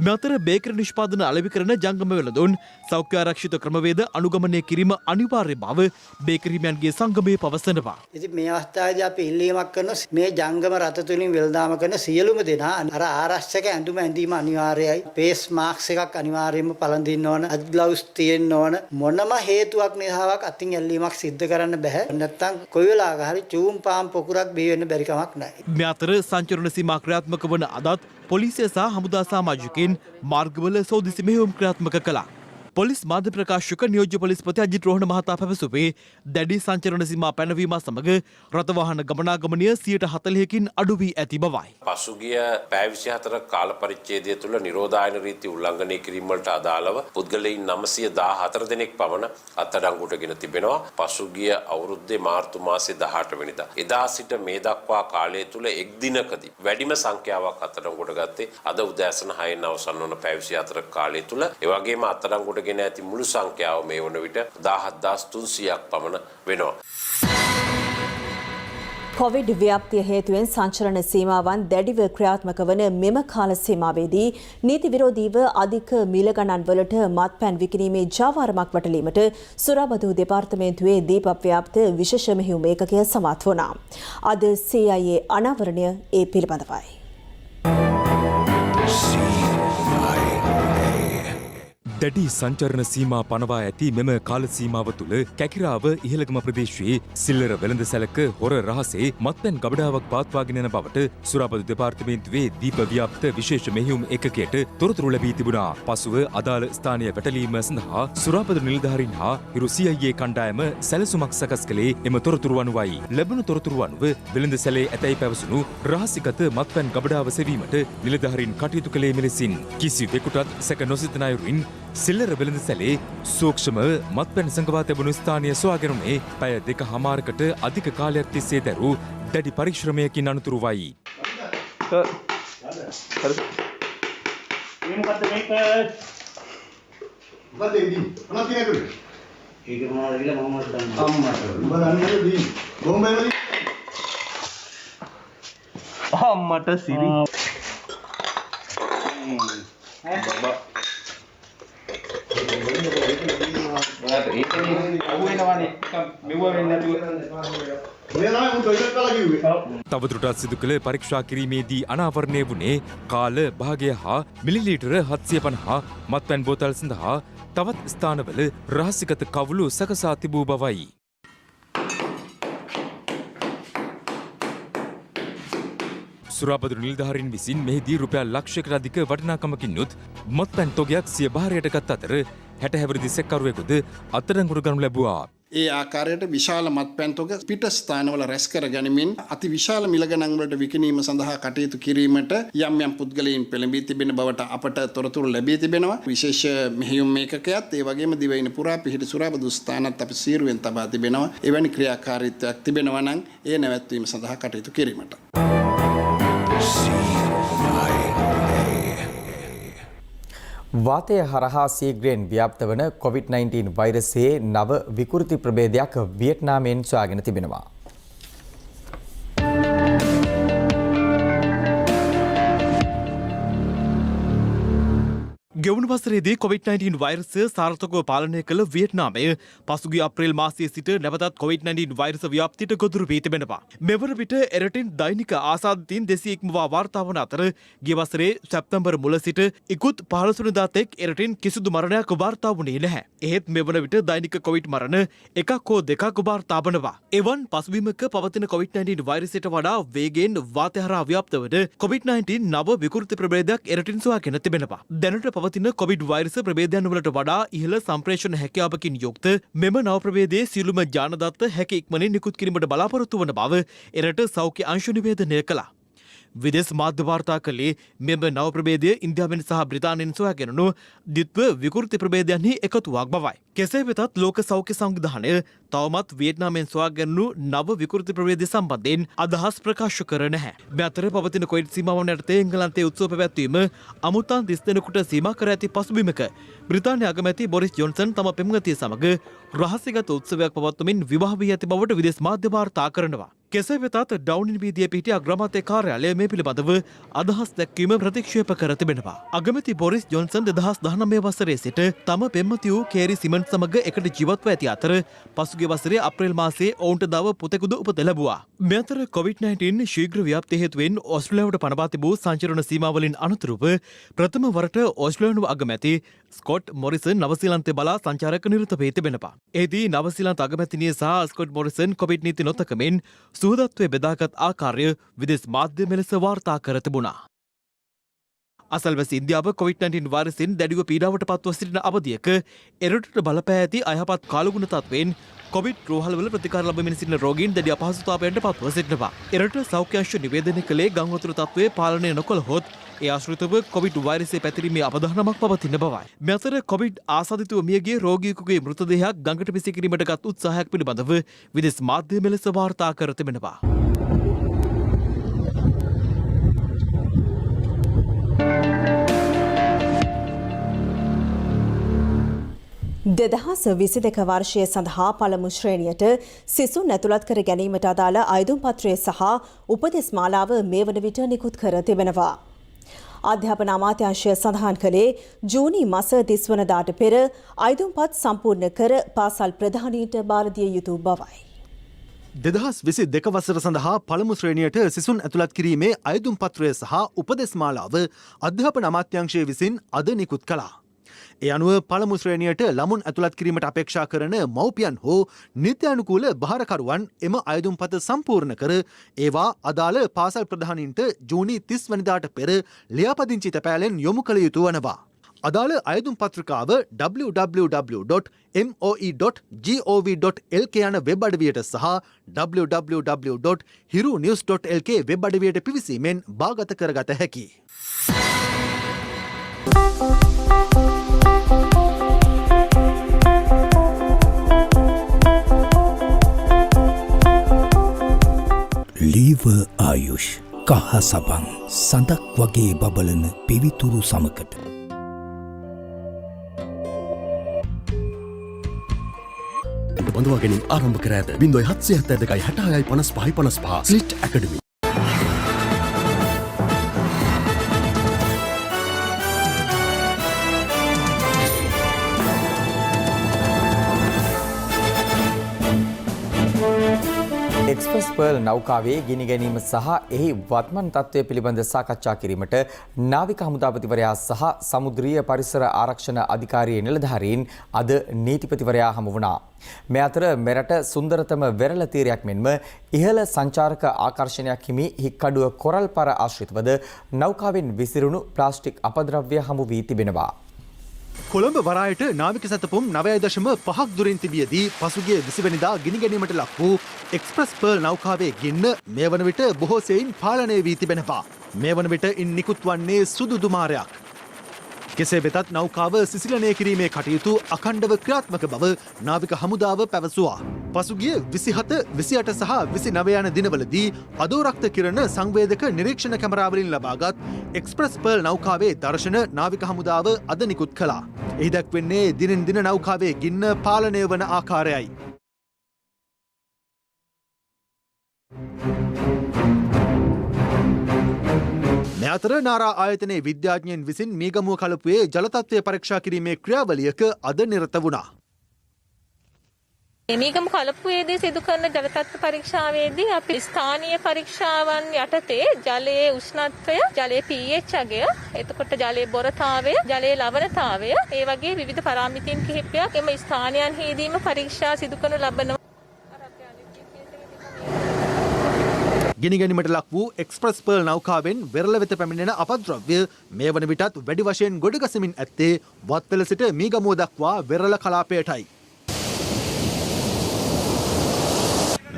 මෙතර බේකරි නිෂ්පාදන අලෙවි කරන ජංගම වෙළඳුන් සෞඛ්‍ය ආරක්ෂිත ක්‍රමවේද අනුගමනය කිරීම අනිවාර්ය බව බේකරිමයන්ගේ සංගමයේ පවසනවා. ඉතින් මේ අවස්ථාවේදී අපි ඉල්ලීමක් කරනවා මේ ජංගම රථ තුලින් වෙළඳාම කරන සියලුම දෙනා අර ආරක්ෂක ඇඳුම ඇඳීම අනිවාර්යයි. ෆේස් මාස්ක් එකක් අනිවාර්යයෙන්ම පළඳින්න ඕන. අත් ග්ලව්ස් තියෙන්න ඕන. මොනම හේතුවක් නිසාවක් අතින් ඇල්ලීමක් සිද්ධ කරන්න බෑ. නැත්තම් කොයි වෙලාවක හරි චූම් පාම් පොකුරක් බිහි වෙන්න බැරි කමක් නැහැ. මේ අතර සංචරණ සීමා ක්‍රියාත්මක වන අදත් පොලිසිය සහ හමුදා සමාජිකයින් මාර්ගවල සෝදිසි මෙහෙයුම් ක්‍රියාත්මක කළා. පොලිස් මාධ්‍ය ප්‍රකාශක නියෝජ්‍ය පොලිස්පති අජිත් රෝහණ මහතා පැවසුවේ දැඩි සංචරණ සීමා පැනවීම සමග රථවාහන ගමනාගමනය 40%කින් අඩු වී ඇති බවයි. පසුගිය පැය 24 කාල පරිච්ඡේදය තුළ නිරෝධායන රීති උල්ලංඝනය කිරීම වලට අදාළව පුද්ගලයන් 914 දෙනෙක් පමණ අත්අඩංගුවටගෙන තිබෙනවා. පසුගිය අවුරුද්දේ මාර්තු මාසයේ 18 වෙනිදා එදා සිට මේ දක්වා කාලය තුළ එක් දිනකදී වැඩිම සංඛ්‍යාවක් අත්අඩංගුවට ගත්තේ අද උදෑසන 6න් අවසන් වන පැය 24 කාලය තුළ. ඒ වගේම අත්අඩංගුවට ගෙන ඇති මුළු සංඛ්‍යාව මේ වන විට 17300ක් පමණ වෙනවා. කොවිඩ් ව්‍යාප්තිය හේතුවෙන් සංචරණ සීමාවන් දැඩිව ක්‍රියාත්මක වන මෙම කාල සීමාවේදී නීති විරෝධීව අධික මිල ගණන් වලට මත්පැන් විකිණීමේ ජාවාරමක් වටලීමට සුරාබදු දෙපාර්තමේන්තුවේ දීප ව්‍යාප්ත විශේෂ මෙහෙයුම් ඒකකය සමත් වුණා. අද CIA අනාවරණය ඒ පිළිබඳවයි. දැඩි සංචරණ සීමා පනවා ඇති මෙම කාල සීමාව තුළ කැකිරාව ඉහළගම ප්‍රදේශයේ සිල්ලර වෙළඳ සැලක හොර රහසේ මත්පැන් ගබඩාවක් පාත්වාගෙන යන බවට සුරාබදු දෙපාර්තමේන්තුවේ දීප ව්‍යාප්ත විශේෂ මෙහෙයුම් ඒකකයට තොරතුරු ලැබී තිබුණා. පසුව අදාළ ස්ථානය වැටලීම සඳහා සුරාබදු නිලධාරීන් හා හිරු CIA කණ්ඩායම සැලසුමක් සකස් කළේ එම තොරතුරු අනුවයි. ලැබුණු තොරතුරු අනුව වෙළඳ සැලේ ඇතැයි පැවසුණු රහසිගත මත්පැන් ගබඩාව සෙවීමට නිලධාරීන් කටයුතු කළේ මෙලෙසින්. කිසිවෙකුටත් සැක නොසිතන අයුරින් සිල්ලර වෙළඳ සැලේ සූක්ෂම මත්පැන් සඟවා තිබුණු ස්ථානය සොයාගැනුනේ පැය 2කමාරකට අධික කාලයක් තිස්සේ දැරූ දැඩි පරිශ්‍රමයකින් අනතුරුවයි. අම්මට සිරි තවදුරටත් සිදු කළ පරීක්ෂා කිරීමේදී අනාවරණය වුණේ කාල භාගය හා මිලිලීටර 750 මත්පැන් බෝතල් සඳහා තවත් ස්ථානවල රහසිගත කවුළු සකසා තිබූ බවයි. සුරාබදු නිලධාරීන් විසින් මෙහිදී රුපියල් ලක්ෂයකට අධික වටිනාකමකින් යුත් මත්පැන් තොගයක් සිය භාරයට ගත් අතර 60 හැවිරිදි සෙක්කරුවෙකුද අත්අඩංගුවට ගනු ලැබුවා. ඒ ආකාරයට විශාල මත්පැන් තොග පිට ස්ථානවල රැස් කර ගැනීමෙන් අති විශාල මිල ගණන් වලට විකිණීම සඳහා කටයුතු කිරීමට යම් යම් පුද්ගලයන් පෙළඹී තිබෙන බවට අපට තොරතුරු ලැබී තිබෙනවා. විශේෂ මෙහෙයුම් ඒකකයත් ඒ වගේම දිවයින පුරා පිහිටි සුරාබදු ස්ථානත් අපි සීරුවෙන් තබා තිබෙනවා. එවැනි ක්‍රියාකාරීත්වයක් තිබෙනවා නම් ඒ නැවැත්වීම සඳහා කටයුතු කිරීමට. වාතය හරහා සීග්‍රයෙන් ව්‍යාප්ත වන COVID-19 වෛරසයේ නව විකෘති ප්‍රභේදයක් වියට්නාමයෙන් සොයාගෙන තිබෙනවා. ගෙවුණු වසරේදී COVID-19 වෛරසය සාර්ථකව පාලනය කළ වියට්නාමය පසුගිය අප්‍රේල් මාසයේ සිට නැවතත් COVID-19 වෛරස ව්‍යාප්තියට ගොදුරු වී තිබෙනවා. මෙවර විට එරටින් දෛනික ආසාදිතයින් 200 ඉක්මවා වාර්තා වන අතර ගිය වසරේ සැප්තැම්බර් මුල සිට ඉක්ුත් 15 වෙනිදා තෙක් එරටින් කිසිදු මරණයක් වාර්තා වුණේ නැහැ. එහෙත් මෙවන විට දෛනික COVID මරණ එකක් හෝ දෙකක් වාර්තා වනවා. එවන් පසුබිමක පවතින COVID-19 වෛරසයට වඩා වේගයෙන් වාතය හරහා ව්‍යාප්ත වන COVID-19 නව විකෘති ප්‍රභේදයක් එරටින් සොයාගෙන තිබෙනවා. දැනට පවතින කොවිඩ් වෛරස ප්‍රභේදයන් වලට වඩා ඉහළ සම්ප්‍රේෂණ හැකියාවකින් යුක්ත මෙම නව ප්‍රභේදයේ සියලුම ජානදත්ත හැකි ඉක්මනින් නිකුත් කිරීමට බලාපොරොත්තු වන බව එරට සෞඛ්‍ය අංශ නිවේදනය කළා. විදේශ මාධ්‍ය වාර්තා කළේ මෙම නව ප්‍රභේදය ඉන්දියාවෙන් සහ බ්‍රිතාන්‍යයෙන් සොයාගෙනු ද්විත්ව විකෘති ප්‍රභේදයන්හි එකතුවක් බවයි. කෙසේ වෙතත් ලෝක සෞඛ්‍ය සංවිධානය තවමත් වියට්නාමයෙන් සොයාගැනුණු නව විකෘති ප්‍රභේදය සම්බන්ධයෙන් අදහස් ප්‍රකාශ කර නැහැ. මේ අතර පවතින කොවිඩ් සීමාවන් යටතේ එංගලන්තයේ උත්සව පැවැත්වීම අමුත්තන් 30 දෙනෙකුට සීමා කර ඇති පසුබිමක බ්‍රිතාන්‍ය අගමැති බොරිස් ජොන්සන් තම පෙම්වතිය සමග රහසිගත උත්සවයක් පවත්වමින් විවාහ වී ඇති බවට විදේශ මාධ්‍ය වාර්තා කරනවා. කෙසේ වෙතත් ඩවුනින් වීදියේ පිහිටි අග්‍රාමාත්‍ය කාර්යාලය මේ පිළිබඳව අදහස් දැක්වීම ප්‍රතික්ෂේප කර තිබෙනවා. අගමැති බොරිස් ජොන්සන් 2019 වසරේ සිට තම පෙම්වති වූ කේරි සිමන්ට් සමග එකට ජීවත්ව ඇති අතර පසුගිය වසරේ අප්‍රේල් මාසයේ ඔවුන්ට දව පුතෙකුද උපත ලැබුවා. මේ අතර COVID-19 ශීඝ්‍ර ව්‍යාප්තිය හේතුවෙන් ඕස්ට්‍රේලියාවට පනවා තිබූ සංචරණ සීමාවලින් අනතුරුව ප්‍රථම වරට ඕස්ට්‍රේලියානු අගමැති ස්කොට් මොරිසන් නවසීලන්තය බලා සංචාරක නිරත වී තිබෙනවා. එහිදී නවසීලන්ත අගමැතිනිය සහ ස්කොට් මොරිසන් කොවිඩ් නීති නොතකමින් සුහදත්වය බෙදාගත් ආකාරය විදෙස් මාධ්‍ය මෙලෙස වාර්තා කර තිබුණා. අසල්වැසි ඉන්දියාව COVID-19 වෛරසින් දැඩිව පීඩාවට පත්ව සිටින අවධියක එරටට බලපෑ ඇති අයහපත් කාලගුණ තත්වයෙන් කොවිඩ් රෝහල්වල ප්‍රතිකාර ලබමින් සිටින රෝගීන් දැඩි අපහසුතාවයන්ට පත්ව සිටිනවා. එරට සෞඛ්‍ය අංශ නිවේදනය කළේ ගංවතුර තත්වයේ පාලනය නොකළහොත් ඒ ආශ්‍රිතව කොවිඩ් වෛරසය පැතිරීමේ අවධානමක් පවතින බවයි. මේ අතර කොවිඩ් ආසාදිතව මියගිය රෝගියෙකුගේ මෘතදේහයක් ගඟට විසි කිරීමට ගත් උත්සාහයක් පිළිබඳව විදෙස් මාධ්‍ය මෙලෙස වාර්තා කර තිබෙනවා. දෙදහස් විසි දෙක වර්ෂය සඳහා පළමු ශ්‍රේණියට සිසුන් ඇතුළත් කර ගැනීමට අදාළ අයදුම් පත්‍රය සහ උපදෙස් මාලාව මේ වන විට නිකුත් කර තිබෙනවා. අධ්‍යාපන අමාත්‍යාංශය සඳහන් කළේ ජූනි මස 30 වනදාට පෙර අයදුම්පත් සම්පූර්ණ කර පාසල් ප්‍රධානීන්ට බාර දිය යුතු බවයි. 2022 වසර සඳහා පළමු ශ්‍රේණියට සිසුන් ඇතුළත් කිරීමේ අයදුම් පත්‍රය සහ උපදෙස් මාලාව අධ්‍යාපන අමාත්‍යාංශය විසින් අද නිකුත් කළා. ඒ අනුව පළමු ශ්‍රේණියට ළමුන් ඇතුළත් කිරීමට අපේක්ෂා කරන මව්පියන් හෝ නීත්‍යානුකූල භාරකරුවන් එම අයදුම්පත සම්පූර්ණ කර ඒවා අදාළ පාසල් ප්‍රධානීන්ට ජූනි 30 වනිදාට පෙර ලියාපදිංචි තැපෑලෙන් යොමු කළ යුතු වනවා. අදාළ අයදුම් පත්‍රිකාව www.moe.gov.lk යන වෙබ් අඩවියට සහ www.hirunews.lk වෙබ් අඩවියට පිවිසීමෙන් බාගත කරගත හැකියි. ලීව ආයුෂ් කහ සබන් සඳක් වගේ බබලන පිවිතුරු සමකට බඳවා ගැනීම ආරම්භ කර ඇත 0772.66.55 ස්ලිට් ඇකඩමි. එක්ස්ප්‍රස් පර්ල් නෞකාවේ ගිනි ගැනීම සහ එහි වත්මන් තත්ත්වය පිළිබඳ සාකච්ඡා කිරීමට නාවික හමුදාපතිවරයා සහ සමුද්‍රීය පරිසර ආරක්ෂණ අධිකාරියේ නිලධාරීන් අද නීතිපතිවරයා හමු වුණා. මේ අතර මෙරට සුන්දරතම වෙරළ තීරයක් මෙන්ම ඉහළ සංචාරක ආකර්ෂණයක් හිමි හික්කඩුව කොරල්පර ආශ්‍රිතවද නෞකාවෙන් විසිරුණු ප්ලාස්ටික් අපද්‍රව්‍ය හමු වී තිබෙනවා. කොළඹ වරායට නාවික සැතපුම් 9.5ක් දුරින් තිබියදී පසුගිය 20 වෙනිදා ගිනි ගැනීමට ලක් වූ එක්ස්ප්‍රස් පර්ල් නෞකාවේ ගින්න මේ වන විට බොහෝ සෙයින් පාලනය වී තිබෙනවා. මේ වන විට ඉන් නිකුත් වන්නේ සුදු දුමාරයක්. කෙසේ වෙතත් නෞකාව සිසිලනය කිරීමේ කටයුතු අඛණ්ඩව ක්‍රියාත්මක බව නාවික හමුදාව පැවසුවා. පසුගිය 27, 28 සහ 29 යන දිනවලදී අදෝරක්ත කිරණ සංවේදක නිරීක්ෂණ කැමරාවලින් ලබාගත් එක්ස්ප්‍රස් පර්ල් නෞකාවේ දර්ශන නාවික හමුදාව අද නිකුත් කළා. එහි දැක්වෙන්නේ දිනෙන් දින නෞකාවේ ගින්න පාලනය වන ආකාරයයි. මේ අතර නාරා ආයතනයේ විද්‍යාඥයන් විසින් මීගමුව කලපුවේ ජල තත්ත්වය පරීක්ෂා කිරීමේ ක්‍රියාවලියක අද නිරත වුණා. මීගමු කලපුවේදී සිදු කරන ජල තත්ත්ව පරීක්ෂාවේදී අපි ස්ථානීය පරීක්ෂාවන් යටතේ ජලයේ උෂ්ණත්වය, ජලයේ pH අගය, එතකොට ජලයේ බොරතාවය, ජලයේ ලවණතාවය, ඒ වගේ විවිධ පාරාමිතීන් කිහිපයක් එම ස්ථානයන්හිදීම පරීක්ෂා සිදු කරනු ලබනවා. ගිනි ගැනීමට ලක් වූ එක්ස්ප්‍රස් පර්ල් නෞකාවෙන් වෙරළ වෙත පැමිණෙන අපද්‍රව්‍ය මේ වන විටත් වැඩි වශයෙන් ගොඩගසමින් ඇත්තේ වත්පෙළ සිට මීගමුව දක්වා වෙරළ කලාපයටයි.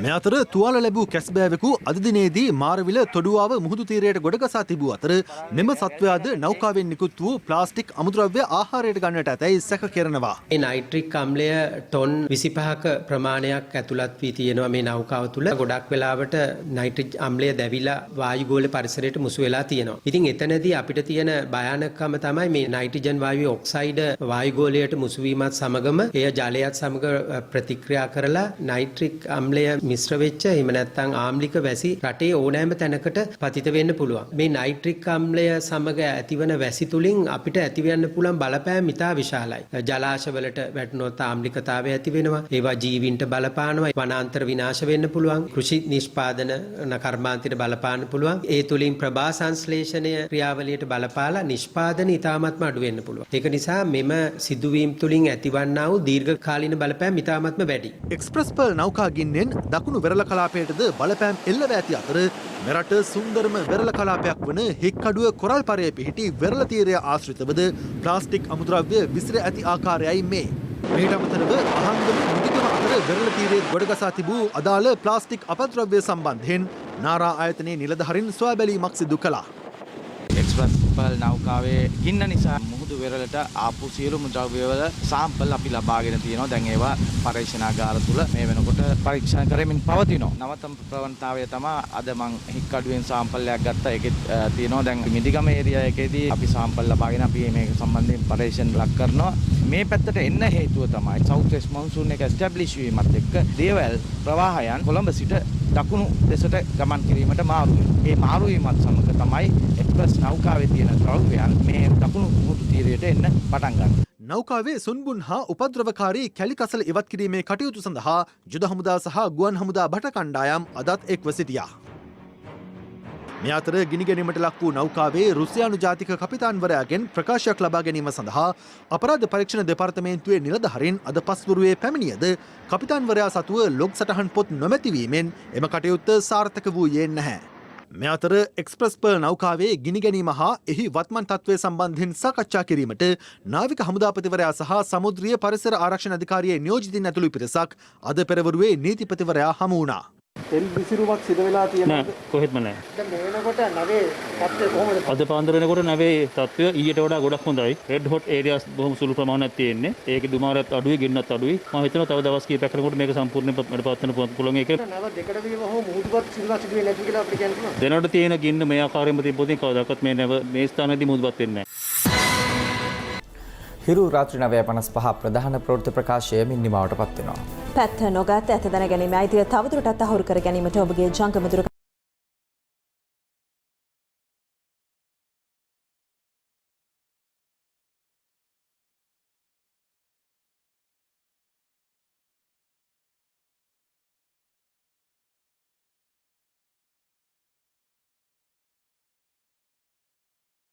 මේ අතර තුවාල ලැබූ කැස්බෑවෙකු අද දිනේදී මාරවිල තොඩුවාව මුහුදු තීරයට ගොඩගසා තිබූ අතර මෙම සත්වයාද නෞකාවෙන් නිකුත් වූ ප්ලාස්ටික් අමුද්‍රව්‍ය ආහාරයට ගන්නට ඇතැයි සැක කෙරෙනවා. ඒ නයිට්‍රික් අම්ලය ටොන් 25ක ප්‍රමාණයක් ඇතුළත් වී තියෙනවා මේ නෞකාව තුළ. ගොඩක් වෙලාවට නයිට්‍රික් අම්ලය දැවිලා වායුගෝල පරිසරයට මුසු වෙලා තියෙනවා. ඉතින් එතනදී අපිට තියෙන භයානකම තමයි මේ නයිට්‍රජන් වායුවේ ඔක්සයිඩ් වායුගෝලයට මුසු වීමත් සමගම එය ජලයත් සමග ප්‍රතික්‍රියා කරලා නයිට්‍රික් අම්ලය මිශ්‍ර වෙච්ච එහෙම නැත්නම් ආම්ලික වැසි රටේ ඕනෑම තැනකට පතිත වෙන්න පුළුවන්. මේ නයිට්‍රික් අම්ලය සමග ඇතිවන වැසි තුලින් අපිට ඇතිවෙන්න පුළුවන් බලපෑම ඉතා විශාලයි. ජලාශවලට වැටුනොත් ආම්ලිකතාවය ඇති වෙනවා. ඒවා ජීවීන්ට බලපානවා. වනාන්තර විනාශ වෙන්න පුළුවන්. කෘෂි නිෂ්පාදන කර්මාන්තයට බලපාන්න පුළුවන්. ඒ තුලින් ප්‍රභා සංශ්ලේෂණය ක්‍රියාවලියට බලපාලා නිෂ්පාදන ඉතාමත්ම අඩු වෙන්න පුළුවන්. ඒක නිසා මෙම සිදුවීම් තුලින් ඇතිවන්නා වූ දීර්ඝකාලීන බලපෑම් ඉතාමත්ම වැඩි. එක්ස්ප්‍රස් පර්ල් නෞකා ගින්නෙන් දකුණු වෙරළ කලාපයටද බලපෑම් එල්ලව ඇති අතර මෙරට සුන්දරම වෙරළ කලාපයක් වන හෙක්කඩුව කොරල්පරයේ පිහිටි වෙරළ තීරය ආශ්‍රිතවද ප්ලාස්ටික් අමුද්‍රව්‍ය විසිර ඇති ආකාරයයි මේ. මෙහිට අමතරව අහංගම මුදිගම අතර වෙරළ තීරයේ ගොඩගසා තිබූ අදාළ ප්ලාස්ටික් අපද්‍රව්‍ය සම්බන්ධයෙන් නාරා ආයතනයේ නිලධාරීන් සොයා බැලීමක් සිදු කළා. එක්ස්ප්‍රස් පර්ල් නෞකාවේ ගින්න නිසා මුහුදු වෙරළට ආපු සියලුම ද්‍රව්‍යවල සාම්පල් අපි ලබාගෙන තියෙනවා. දැන් ඒවා පරීක්ෂණාගාර තුල මේ වෙනකොට පරීක්ෂණ කරමින් පවතිනවා. නවතම ප්‍රවණතාවය තමයි අද මං හික්කඩුවෙන් සාම්පල්යක් ගත්තා. ඒකෙත් තියෙනවා දැන් මිදිගම ඒරියා එකේදී අපි සාම්පල් ලබාගෙන අපි මේක සම්බන්ධයෙන් පරීක්ෂණ ලක් කරනවා. මේ පැත්තට එන්න හේතුව තමයි සවුත් වෙස්ට් මොන්සූන් එක එස්ටැබ්ලිෂ් වීමත් එක්ක දේවල් ප්‍රවාහයන් කොළඹ සිට දකුණු දෙසට ගමන් කිරීමට මාරු වෙනවා. මේ මාරු වීමත් සමග තමයි එක්ස්ප්‍රස් නෞකාවේ තියෙන ද්‍රව්‍යයන් මේ දකුණු මුහුදු තීරයට එන්න පටන් ගන්නවා. නෞකාවේ සුන්බුන් හා උපද්‍රවකාරී කැලි කසල ඉවත් කිරීමේ කටයුතු සඳහා යුද හමුදා සහ ගුවන් හමුදා භට කණ්ඩායම් අදත් එක්ව සිටියා. මේ අතර ගිනිගැනීමට ලක් වූ නෞකාවේ රුසියානු ජාතික කපිතාන්වරයාගෙන් ප්‍රකාශයක් ලබා ගැනීම සඳහා අපරාධ පරීක්ෂණ දෙපාර්තමේන්තුවේ නිලධාරීන් අද පස්වරුවේ පැමිණියද කපිතාන්වරයා සතුව ලොග් සටහන් පොත් නොමැතිවීමෙන් එම කටයුත්ත සාර්ථක වූයේ නැහැ. මේ අතර එක්ස්ප්‍රස් පර්ල් නෞකාවේ ගිනිගැනීම හා එහි වත්මන් තත්ත්වය සම්බන්ධයෙන් සාකච්ඡා කිරීමට නාවික හමුදාපතිවරයා සහ සමුද්‍රීය පරිසර ආරක්ෂණ අධිකාරියේ නියෝජිතින් ඇතුළු පිරිසක් අද පෙරවරුවේ නීතිපතිවරයා හමු වුණා. තෙල් විසිරුමක් සිදු වෙලා තියෙනවා. කොහෙත්ම නැහැ. දැන් මේ වෙනකොට නවේ තත්ත්වය කොහොමද? අද පාන්දර වෙනකොට නවේ තත්ත්වය ඊට වඩා ගොඩක් හොඳයි. රෙඩ් හොට් ඒරියාස් බොහොම සුළු ප්‍රමාණයක් තියෙන්නේ. ඒකේ දුමාරයත් අඩුයි, ගින්නත් අඩුයි. මම හිතනවා තව දවස් කිහිපයක් යනකොට මේක සම්පූර්ණයෙන් වැඩපවත්වන්න පුළුවන්. ඒක නව දෙකට වීම හෝ මුහුදුපත් සිදුවා සිදුවේ නැති කියලා අපිට කියන්න පුළුවන්. දැනට තියෙන ගින්න මේ ආකාරයෙන්ම තිබ්බොත් කවදාකවත් මේ ස්ථානයේදී මුහුදුපත් වෙන්නේ නැහැ. හිරු රාත්‍රී 9:55 ප්‍රධාන ප්‍රවෘත්ති ප්‍රකාශය මින් නිමාවට පත් වෙනවා. පැත්ත නොගත් ඇත දැන ගැනීම අයිතිය තවදුරටත් අහුරු කර ගැනීමට ඔබගේ ජංගම දුරකථන